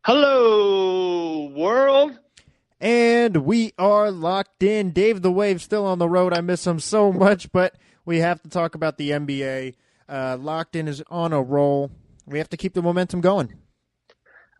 Hello, world. And we are locked in. Dave the Wave still on the road. I miss him so much, but we have to talk about the NBA. Locked in is on a roll. We have to keep the momentum going.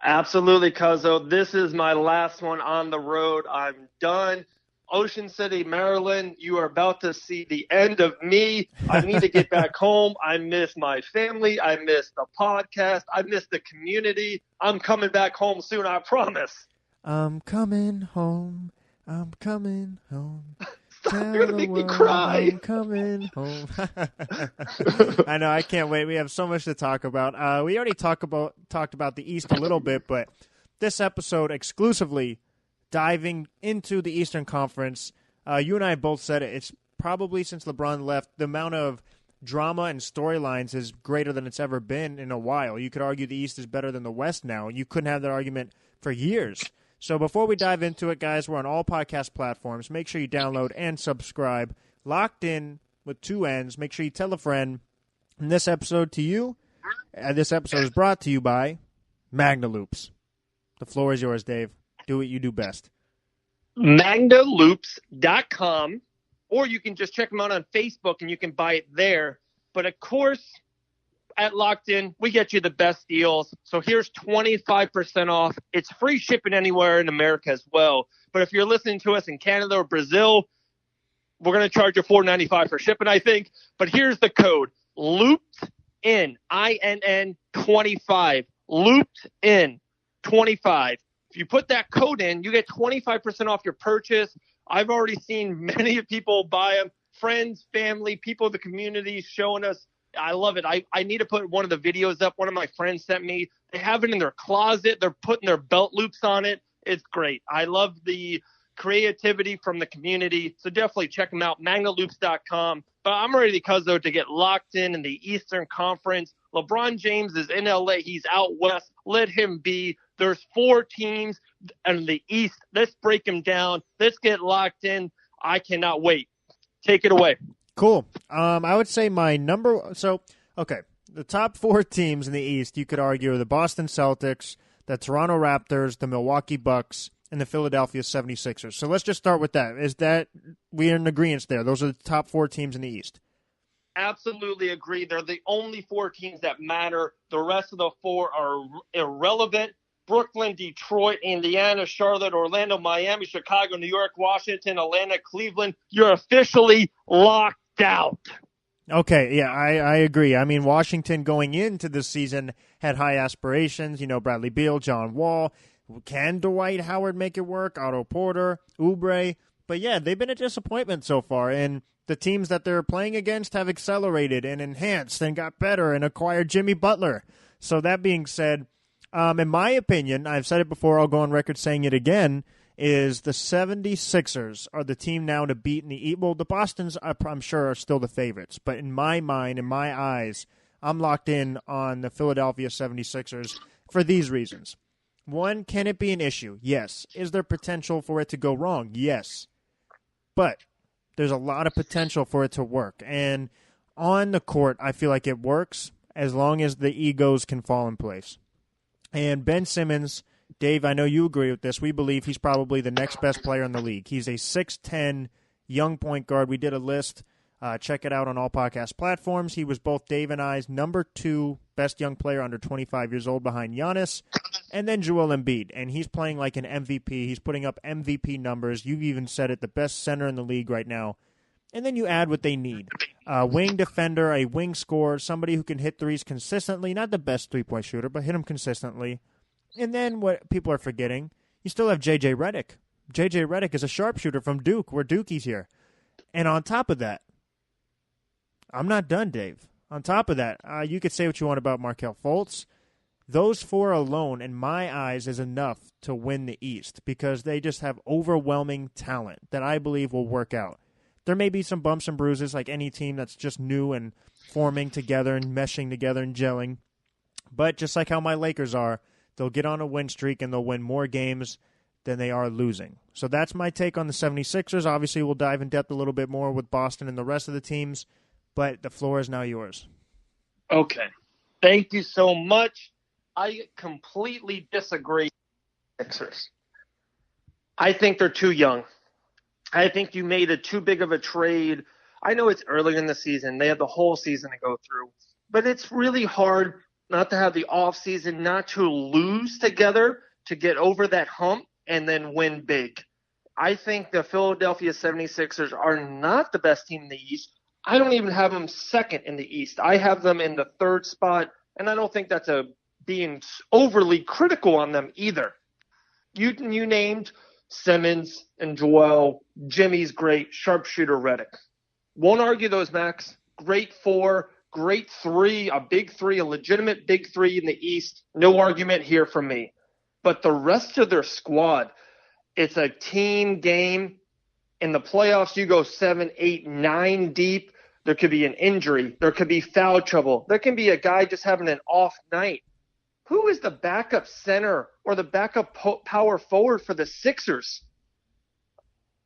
Absolutely, Cuzzo. This is my last one on the road. I'm done. Ocean City, Maryland, you are about to see the end of me. I need to get back home. I miss my family. I miss the podcast. I miss the community. I'm coming back home soon, I promise. I'm coming home. I'm coming home. Stop, you're going to make me cry. I'm coming home. I know, I can't wait. We have so much to talk about. We already talked about the East a little bit, but this episode exclusively diving into the Eastern Conference. You and I both said it. It's probably since LeBron left, the amount of drama and storylines is greater than it's ever been in a while. You could argue the East is better than the West now, and you couldn't have that argument for years. So before we dive into it, guys, we're on all podcast platforms. Make sure you download and subscribe. Locked In with 2 N's. Make sure you tell a friend. And this episode is brought to you by Magna Loops. The floor is yours, Dave. Do what you do best. MagnaLoops.com, or you can just check them out on Facebook and you can buy it there. But of course, at Locked In, we get you the best deals. So here's 25% off. It's free shipping anywhere in America as well. But if you're listening to us in Canada or Brazil, we're going to charge you $4.95 for shipping, I think. But here's the code: Looped In, INN 25. Looped In 25. If you put that code in, you get 25% off your purchase. I've already seen many people buy them. Friends, family, people in the community showing us. I love it. I need to put one of the videos up. One of my friends sent me. They have it in their closet. They're putting their belt loops on it. It's great. I love the creativity from the community. So definitely check them out, magnaloops.com. But I'm ready, Cuzzo, to get locked in the Eastern Conference. LeBron James is in LA. He's out west. Let him be. There's 4 teams in the East. Let's break them down. Let's get locked in. I cannot wait. Take it away. Cool. I would say the top 4 teams in the East, you could argue, are the Boston Celtics, the Toronto Raptors, the Milwaukee Bucks, and the Philadelphia 76ers. So let's just start with that. Is that we're in agreement there? Those are the top 4 teams in the East. Absolutely agree. They're the only 4 teams that matter. The rest of the 4 are irrelevant. Brooklyn, Detroit, Indiana, Charlotte, Orlando, Miami, Chicago, New York, Washington, Atlanta, Cleveland. You're officially locked out. Okay, yeah, I agree. I mean, Washington going into this season had high aspirations. You know, Bradley Beal, John Wall. Can Dwight Howard make it work? Otto Porter, Oubre. But yeah, they've been a disappointment so far. And the teams that they're playing against have accelerated and enhanced and got better and acquired Jimmy Butler. So that being said, in my opinion, I've said it before, I'll go on record saying it again, is the 76ers are the team now to beat in the East. Well, the Bostons, I'm sure, are still the favorites. But in my mind, in my eyes, I'm locked in on the Philadelphia 76ers for these reasons. 1, can it be an issue? Yes. Is there potential for it to go wrong? Yes. But there's a lot of potential for it to work. And on the court, I feel like it works as long as the egos can fall in place. And Ben Simmons, Dave, I know you agree with this. We believe he's probably the next best player in the league. He's a 6'10", young point guard. We did a list. Check it out on all podcast platforms. He was both Dave and I's number 2 best young player under 25 years old behind Giannis, and then Joel Embiid. And he's playing like an MVP. He's putting up MVP numbers. You even said it, the best center in the league right now. And then you add what they need. A wing defender, a wing scorer, somebody who can hit threes consistently. Not the best three-point shooter, but hit them consistently. And then what people are forgetting, you still have J.J. Redick. J.J. Redick is a sharpshooter from Duke, where Dukie's here. And on top of that, I'm not done, Dave. On top of that, you could say what you want about Markelle Fultz. Those 4 alone, in my eyes, is enough to win the East because they just have overwhelming talent that I believe will work out. There may be some bumps and bruises like any team that's just new and forming together and meshing together and gelling. But just like how my Lakers are, they'll get on a win streak and they'll win more games than they are losing. So that's my take on the 76ers. Obviously, we'll dive in depth a little bit more with Boston and the rest of the teams, but the floor is now yours. Okay. Thank you so much. I completely disagree with the Sixers. I think they're too young. I think you made too big of a trade. I know it's early in the season. They have the whole season to go through. But it's really hard not to have the off season, not to lose together, to get over that hump and then win big. I think the Philadelphia 76ers are not the best team in the East. I don't even have them second in the East. I have them in the third spot, and I don't think that's being overly critical on them either. You named Simmons and Joel. Jimmy's great. Sharpshooter Redick. Won't argue those, Max. Great 4, great 3, a big 3, a legitimate big 3 in the East. No argument here from me. But the rest of their squad, it's a team game. In the playoffs, you go 7, 8, 9 deep. There could be an injury. There could be foul trouble. There can be a guy just having an off night. Who is the backup center or the backup power forward for the Sixers?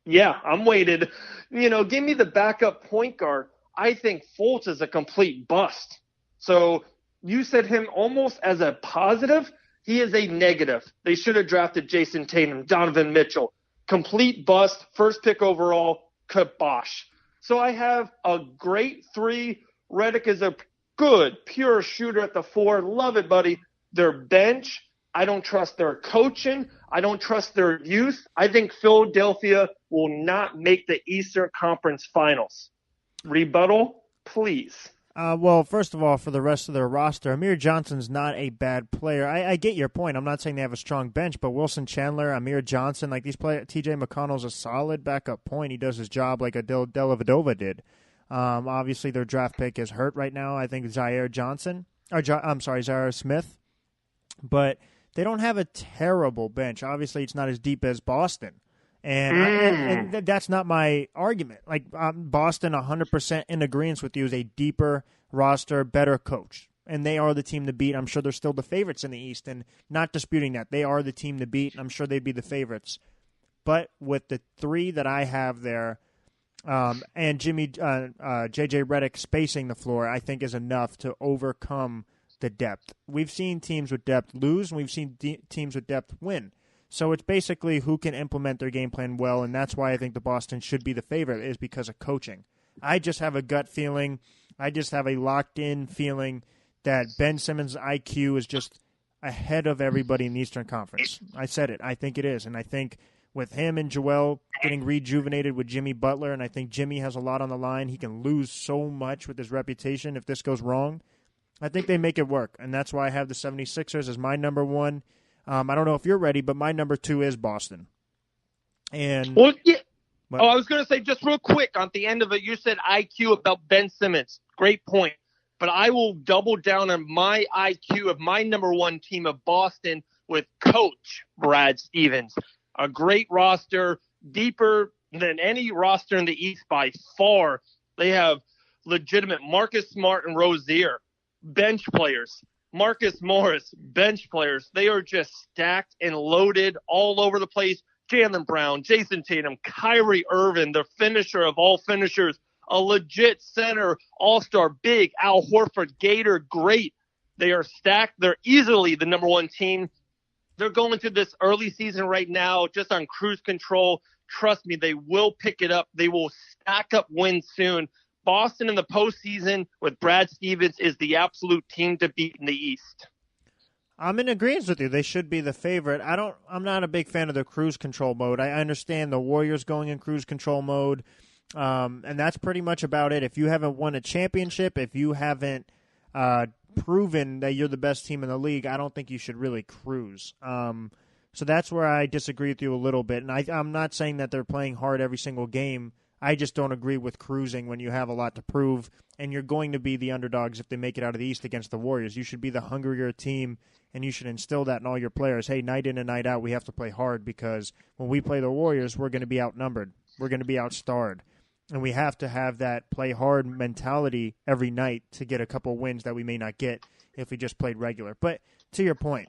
Yeah, I'm waited. Give me the backup point guard. I think Fultz is a complete bust. So you said him almost as a positive. He is a negative. They should have drafted Jason Tatum, Donovan Mitchell. Complete bust, first pick overall, kibosh. So I have a great 3. Redick is a good, pure shooter at the 4. Love it, buddy. Their bench, I don't trust their coaching. I don't trust their youth. I think Philadelphia will not make the Eastern Conference Finals. Rebuttal, please. Well, first of all, for the rest of their roster, Amir Johnson's not a bad player. I get your point. I'm not saying they have a strong bench, but Wilson Chandler, Amir Johnson, like these players, TJ McConnell's a solid backup point. He does his job like a Dellavedova did. Obviously, their draft pick is hurt right now. I think Zaire Smith. But they don't have a terrible bench. Obviously, it's not as deep as Boston. And that's not my argument. Like Boston, 100% in agreement with you, is a deeper roster, better coach. And they are the team to beat. I'm sure they're still the favorites in the East, and not disputing that. They are the team to beat, and I'm sure they'd be the favorites. But with the 3 that I have there, and J.J. Redick spacing the floor, I think is enough to overcome the depth. We've seen teams with depth lose, and we've seen teams with depth win. So it's basically who can implement their game plan well, and that's why I think the Boston should be the favorite, is because of coaching. I just have a gut feeling, I just have a locked-in feeling that Ben Simmons' IQ is just ahead of everybody in the Eastern Conference. I said it. I think it is, and I think with him and Joel getting rejuvenated with Jimmy Butler, and I think Jimmy has a lot on the line. He can lose so much with his reputation if this goes wrong. I think they make it work, and that's why I have the 76ers as my number 1. I don't know if you're ready, but my number 2 is Boston. And I was going to say just real quick on the end of it, you said IQ about Ben Simmons. Great point. But I will double down on my IQ of my number 1 team of Boston with Coach Brad Stevens. A great roster, deeper than any roster in the East by far. They have legitimate Marcus Smart and Rozier, bench players. Marcus Morris, bench players. They are just stacked and loaded all over the place. Jaylen Brown, Jason Tatum, Kyrie Irving, the finisher of all finishers, a legit center, all-star big, Al Horford, Gator, great. They are stacked. They're easily the number 1 team. They're going through this early season right now just on cruise control. Trust me, they will pick it up. They will stack up wins soon. Boston in the postseason with Brad Stevens is the absolute team to beat in the East. I'm in agreement with you. They should be the favorite. I'm not a big fan of the cruise control mode. I understand the Warriors going in cruise control mode, and that's pretty much about it. If you haven't won a championship, if you haven't proven that you're the best team in the league, I don't think you should really cruise. So that's where I disagree with you a little bit. And I'm not saying that they're playing hard every single game. I just don't agree with cruising when you have a lot to prove, and you're going to be the underdogs if they make it out of the East against the Warriors. You should be the hungrier team, and you should instill that in all your players. Hey, night in and night out, we have to play hard because when we play the Warriors, we're going to be outnumbered. We're going to be outstarred. And we have to have that play hard mentality every night to get a couple wins that we may not get if we just played regular. But to your point,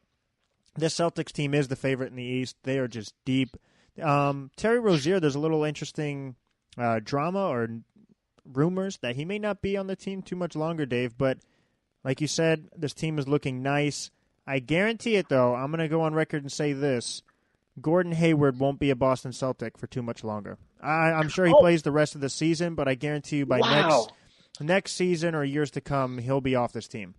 this Celtics team is the favorite in the East. They are just deep. Terry Rozier, there's a little interesting drama or rumors that he may not be on the team too much longer, Dave. But like you said, this team is looking nice. I guarantee it, though. I'm going to go on record and say this. Gordon Hayward won't be a Boston Celtic for too much longer. I'm sure he plays the rest of the season, but I guarantee you by next season or years to come, he'll be off this team.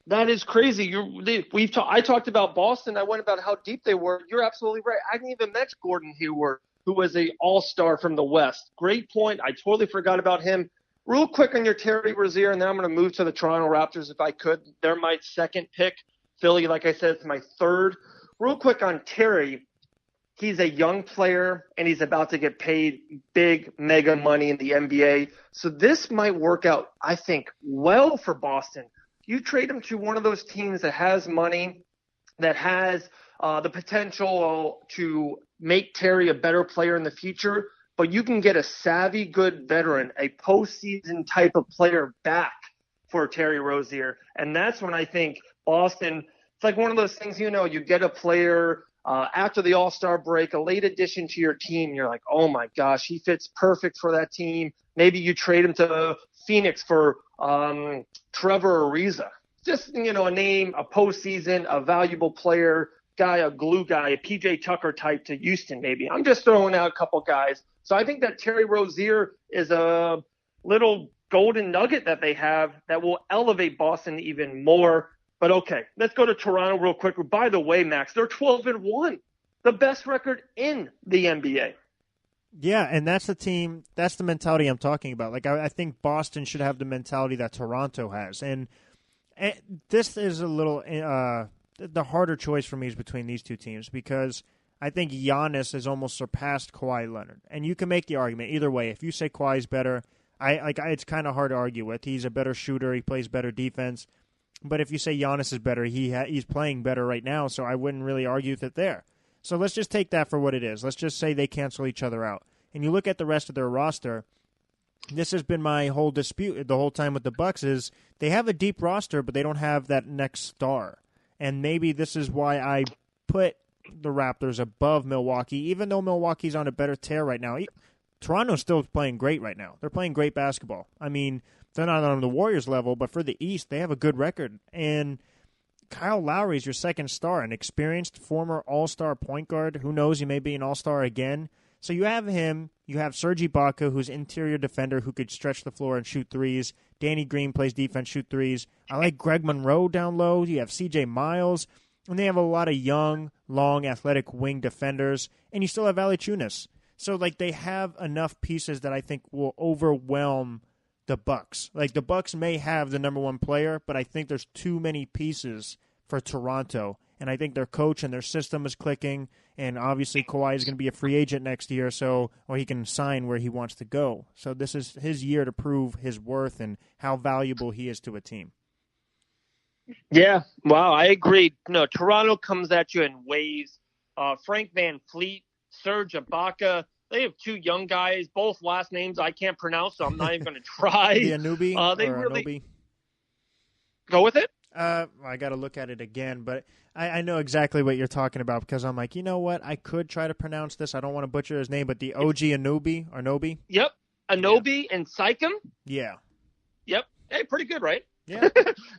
That is crazy. I talked about Boston. I went about how deep they were. You're absolutely right. I didn't even mention Gordon Hayward, who was an all-star from the West. Great point. I totally forgot about him. Real quick on your Terry Rozier, and then I'm going to move to the Toronto Raptors if I could. They're my second pick. Philly, like I said, is my third. Real quick on Terry. He's a young player, and he's about to get paid big, mega money in the NBA. So this might work out, I think, well for Boston. You trade him to one of those teams that has money, that has the potential to make Terry a better player in the future, but you can get a savvy, good veteran, a postseason type of player back for Terry Rozier. And that's when I think Boston, it's like one of those things, you get a player after the All-Star break, a late addition to your team. You're like, oh, my gosh, he fits perfect for that team. Maybe you trade him to Phoenix for Trevor Ariza. Just, a name, a postseason, a valuable player, guy, a glue guy, a PJ Tucker type to Houston maybe. I'm just throwing out a couple guys. So I think that Terry Rozier is a little golden nugget that they have that will elevate Boston even more. But okay, let's go to Toronto real quick. By the way, Max, they're 12-1, the best record in the NBA. Yeah, and that's the team. That's the mentality I'm talking about. Like I think Boston should have the mentality that Toronto has, and this is a little the harder choice for me is between these two teams because I think Giannis has almost surpassed Kawhi Leonard, and you can make the argument either way. If you say Kawhi's better, it's kind of hard to argue with. He's a better shooter. He plays better defense. But if you say Giannis is better, he's playing better right now, so I wouldn't really argue with it there. So let's just take that for what it is. Let's just say they cancel each other out. And you look at the rest of their roster, this has been my whole dispute the whole time with the Bucks is they have a deep roster, but they don't have that next star. And maybe this is why I put the Raptors above Milwaukee, even though Milwaukee's on a better tear right now. Toronto's still playing great right now. They're playing great basketball. I mean, they're not on the Warriors level, but for the East, they have a good record. And Kyle Lowry is your second star, an experienced former all-star point guard. Who knows, he may be an all-star again. So you have him. You have Serge Ibaka, who's interior defender who could stretch the floor and shoot threes. Danny Green plays defense, shoot threes. I like Greg Monroe down low. You have C.J. Miles. And they have a lot of young, long, athletic wing defenders. And you still have Valanciunas. So, they have enough pieces that I think will overwhelm the Bucks. The Bucks may have the number one player, but I think there's too many pieces for Toronto. And I think their coach and their system is clicking. And obviously Kawhi is going to be a free agent next year, or he can sign where he wants to go. So this is his year to prove his worth and how valuable he is to a team. Yeah, wow, I agree. No, Toronto comes at you in waves. Frank Van Fleet, Serge Ibaka, they have two young guys, both last names I can't pronounce, so I'm not even going to try. The Anunoby they or really Anunoby? Go with it. I got to look at it again, but I know exactly what you're talking about because I'm like, you know what? I could try to pronounce this. I don't want to butcher his name, but the OG Anunoby. Yep, Anunoby and Sycam. Yeah. Yep. Hey, pretty good, right? Yeah.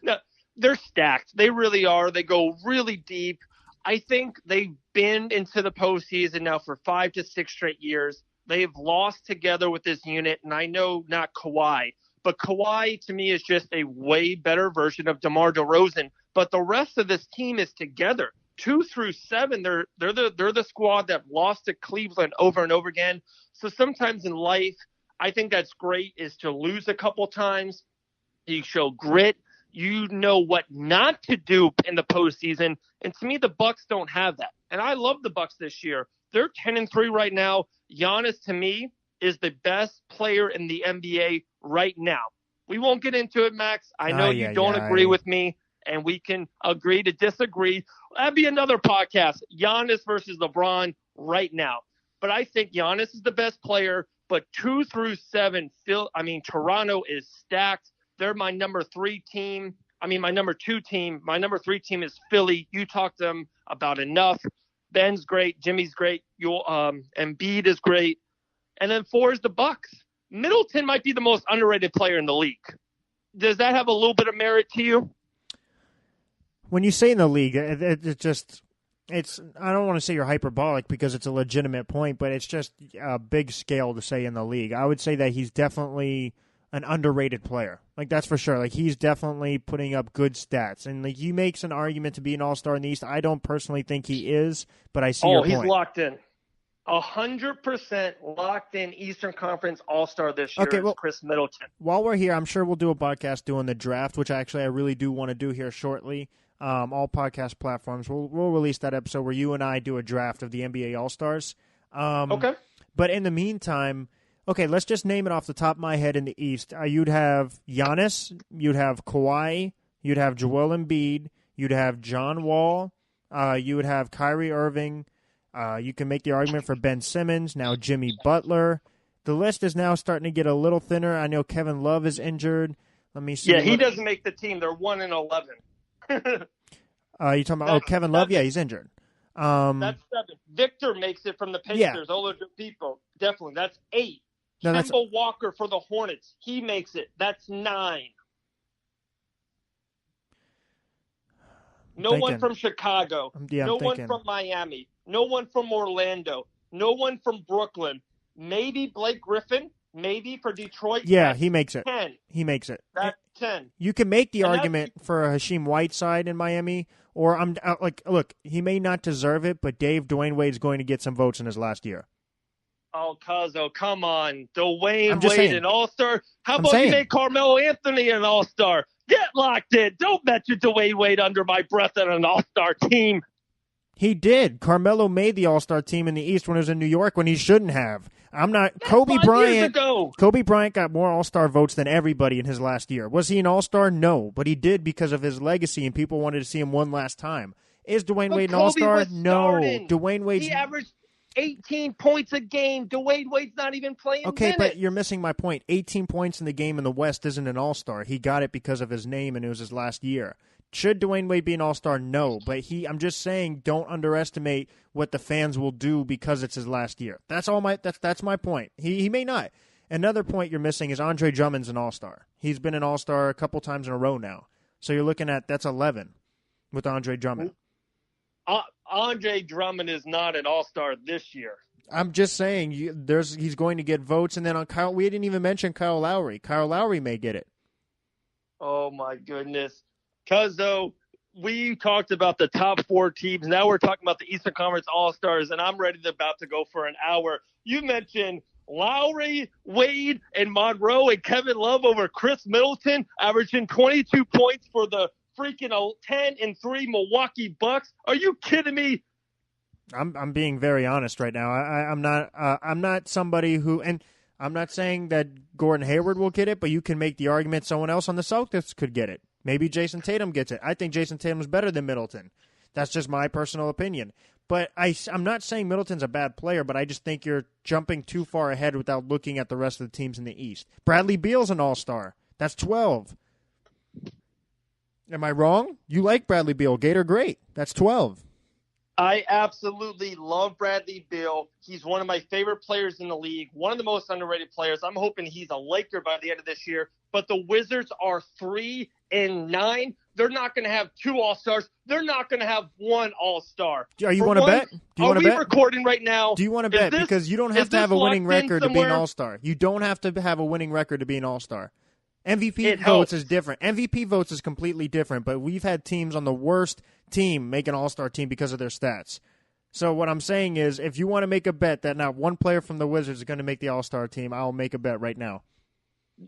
No, they're stacked. They really are. They go really deep. I think they've been into the postseason now for 5 to 6 straight years. They've lost together with this unit, and I know not Kawhi, but Kawhi to me is just a way better version of DeMar DeRozan. But the rest of this team is together. 2 through 7, they're the squad that lost to Cleveland over and over again. So sometimes in life, I think that's great is to lose a couple times. You show grit. You know what not to do in the postseason. And to me, the Bucks don't have that. And I love the Bucks this year. They're 10-3 right now. Giannis, to me, is the best player in the NBA right now. We won't get into it, Max. I know you don't agree with me, and we can agree to disagree. That'd be another podcast. Giannis versus LeBron right now. But I think Giannis is the best player. But 2 through 7, Toronto is stacked. They're my number 3 team. My number 2 team. My number 3 team is Philly. You talked to them about enough. Ben's great. Jimmy's great. Embiid is great. And then 4 is the Bucks. Middleton might be the most underrated player in the league. Does that have a little bit of merit to you? when you say in the league, it just it's. I don't want to say you're hyperbolic because it's a legitimate point, but it's just a big scale to say in the league. I would say that he's definitely an underrated player. Like, that's for sure. Like, he's definitely putting up good stats. And, like, he makes an argument to be an all-star in the East. I don't personally think he is, but I see your point. Oh, he's locked in. 100% locked in Eastern Conference all-star this year. Okay, well, Chris Middleton. While we're here, I'm sure we'll do a podcast doing the draft, which actually I really do want to do here shortly. All podcast platforms. We'll release that episode where you and I do a draft of the NBA All-Stars. Okay. But in the meantime... Okay, let's just name it off the top of my head in the East. You'd have Giannis, you'd have Kawhi, you'd have Joel Embiid, you'd have John Wall, you would have Kyrie Irving. You can make the argument for Ben Simmons, now Jimmy Butler. The list is now starting to get a little thinner. I know Kevin Love is injured. Let me see. Yeah, he doesn't make the team. They're 1-11. You talking about Kevin Love? Yeah, he's injured. That's 7. Victor makes it from the Pacers. Yeah. Oladipo, definitely. That's 8. No, Kemba Walker for the Hornets. He makes it. That's 9. No one from Chicago. No one from Miami. No one from Orlando. No one from Brooklyn. Maybe Blake Griffin. Maybe for Detroit. Yeah, he makes it. 10. He makes it. That's 10. You can make the argument for Hasheem Whiteside in Miami, or look, he may not deserve it, but Dwayne Wade's going to get some votes in his last year. Oh, Cuzzo, come on. Dwayne Wade, an all-star. How about you make Carmelo Anthony an all-star? Get locked in. Don't mention Dwayne Wade under my breath on an all-star team. He did. Carmelo made the all-star team in the East when he was in New York when he shouldn't have. Kobe Bryant. Kobe Bryant got more all-star votes than everybody in his last year. Was he an all-star? No, but he did because of his legacy, and people wanted to see him one last time. Is Dwayne Wade an all-star? No. Dwayne Wade's... He averaged 18 points a game. Dwayne Wade's not even playing minutes. But you're missing my point. 18 points in the game in the West isn't an all-star. He got it because of his name, and it was his last year. Should Dwayne Wade be an all-star? No. But I'm just saying, don't underestimate what the fans will do because it's his last year. That's my point. He may not. Another point you're missing is Andre Drummond's an all-star. He's been an all-star a couple times in a row now. So you're looking at that's 11 with Andre Drummond. Andre Drummond is not an all-star this year. I'm just saying he's going to get votes. And then on Kyle, we didn't even mention Kyle Lowry. Kyle Lowry may get it. Oh, my goodness. Cuzzo, we talked about the top 4 teams. Now we're talking about the Eastern Conference All-Stars, and I'm about to go for an hour. You mentioned Lowry, Wade, and Monroe and Kevin Love over Chris Middleton, averaging 22 points for the freaking 10-3 Milwaukee Bucks. Are you kidding me? I'm being very honest right now. I'm not somebody who, and I'm not saying that Gordon Hayward will get it, but you can make the argument someone else on the Celtics could get it. Maybe Jason Tatum gets it. I think Jason Tatum's better than Middleton. That's just my personal opinion. But I'm not saying Middleton's a bad player, but I just think you're jumping too far ahead without looking at the rest of the teams in the East. Bradley Beal's an all-star. That's 12. Am I wrong? You like Bradley Beal. Gator great. That's 12. I absolutely love Bradley Beal. He's one of my favorite players in the league, one of the most underrated players. I'm hoping he's a Laker by the end of this year. But the Wizards are 3-9. They're not going to have 2 All-Stars. They're not going to have 1 All-Star. Are you want to bet? Do you want to bet? Recording right now? Do you want to bet? Because you don't have to have a winning record to be an All-Star. You don't have to have a winning record to be an All-Star. MVP votes is different. MVP votes is completely different, but we've had teams on the worst team make an all-star team because of their stats. So what I'm saying is, if you want to make a bet that not one player from the Wizards is going to make the all-star team, I'll make a bet right now.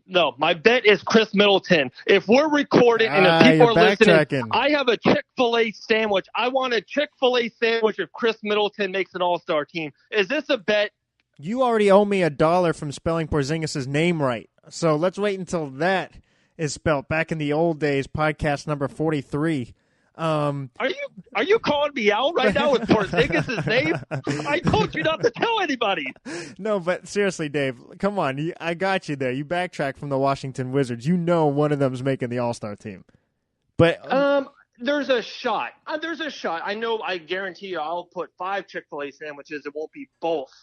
No, my bet is Chris Middleton. If we're recording and if people are listening, I have a Chick-fil-A sandwich. I want a Chick-fil-A sandwich if Chris Middleton makes an all-star team. Is this a bet? You already owe me $1 from spelling Porzingis' name right. So let's wait until that is spelled. Back in the old days, podcast number 43. Are you calling me out right now with Porzingis' name? I told you not to tell anybody. No, but seriously, Dave, come on. I got you there. You backtrack from the Washington Wizards. You know one of them's making the All-Star team. But there's a shot. There's a shot. I guarantee you I'll put 5 Chick-fil-A sandwiches. It won't be both.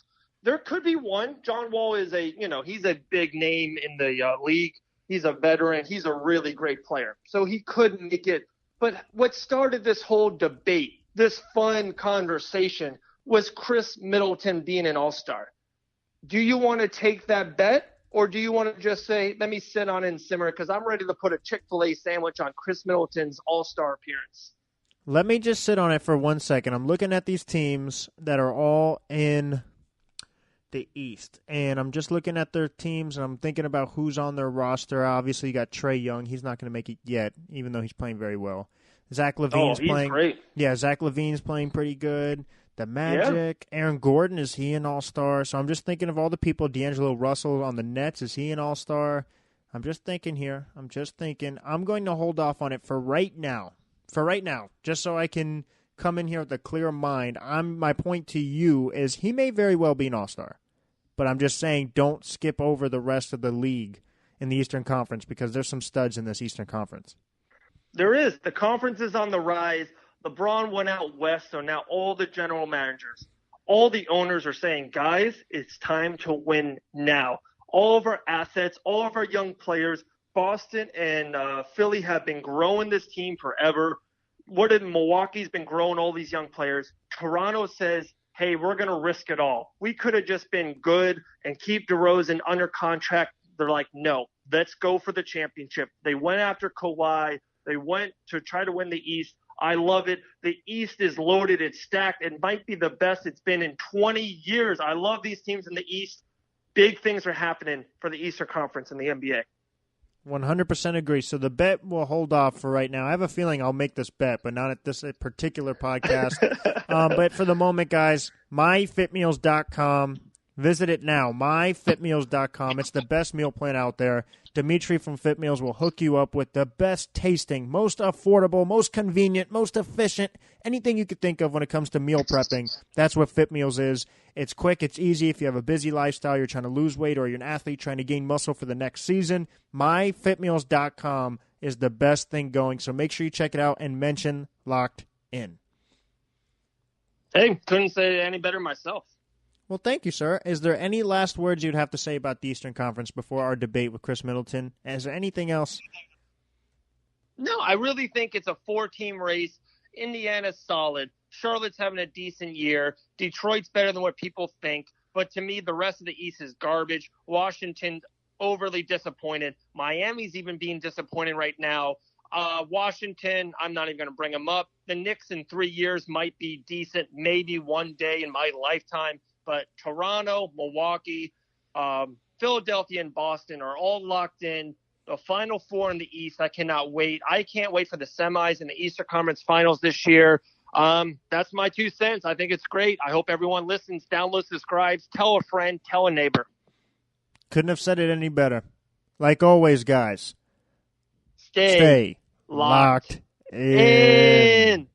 There could be one. John Wall is he's a big name in the league. He's a veteran. He's a really great player. So he could make it. But what started this whole debate, this fun conversation, was Chris Middleton being an all-star. Do you want to take that bet, or do you want to just say, let me sit on it and simmer, because I'm ready to put a Chick-fil-A sandwich on Chris Middleton's all-star appearance? Let me just sit on it for 1 second. I'm looking at these teams that are all in the East, and I'm just looking at their teams, and I'm thinking about who's on their roster. Obviously, you got Trae Young. He's not going to make it yet, even though he's playing very well. Zach LaVine's playing great. Yeah, Zach LaVine's playing pretty good. The Magic, Aaron Gordon, is he an all-star? So I'm just thinking of all the people. D'Angelo Russell on the Nets, is he an all-star? I'm just thinking here. I'm going to hold off on it for right now. Just so I can come in here with a clear mind. My point to you is he may very well be an all-star. But I'm just saying don't skip over the rest of the league in the Eastern Conference, because there's some studs in this Eastern Conference. There is. The conference is on the rise. LeBron went out west, so now all the general managers, all the owners are saying, guys, it's time to win now. All of our assets, all of our young players, Boston and Philly have been growing this team forever. Milwaukee's been growing all these young players. Toronto says, hey, we're going to risk it all. We could have just been good and keep DeRozan under contract. They're like, no, let's go for the championship. They went after Kawhi. They went to try to win the East. I love it. The East is loaded. It's stacked. It might be the best it's been in 20 years. I love these teams in the East. Big things are happening for the Eastern Conference in the NBA. 100% agree. So the bet will hold off for right now. I have a feeling I'll make this bet, but not at this particular podcast. But for the moment, guys, myfitmeals.com. Visit it now, myfitmeals.com. It's the best meal plan out there. Dimitri from Fit Meals will hook you up with the best tasting, most affordable, most convenient, most efficient, anything you could think of when it comes to meal prepping. That's what Fit Meals is. It's quick, it's easy. If you have a busy lifestyle, you're trying to lose weight, or you're an athlete trying to gain muscle for the next season, myfitmeals.com is the best thing going. So make sure you check it out and mention Locked In. Hey, couldn't say it any better myself. Well, thank you, sir. Is there any last words you'd have to say about the Eastern Conference before our debate with Chris Middleton? Is there anything else? No, I really think it's a 4-team race. Indiana's solid. Charlotte's having a decent year. Detroit's better than what people think. But to me, the rest of the East is garbage. Washington, overly disappointed. Miami's even being disappointed right now. Washington, I'm not even going to bring them up. The Knicks in 3 years might be decent, maybe one day in my lifetime. But Toronto, Milwaukee, Philadelphia, and Boston are all locked in. The Final Four in the East, I cannot wait. I can't wait for the semis and the Eastern Conference Finals this year. That's my 2 cents. I think it's great. I hope everyone listens, downloads, subscribes, tell a friend, tell a neighbor. Couldn't have said it any better. Like always, guys, Stay locked in.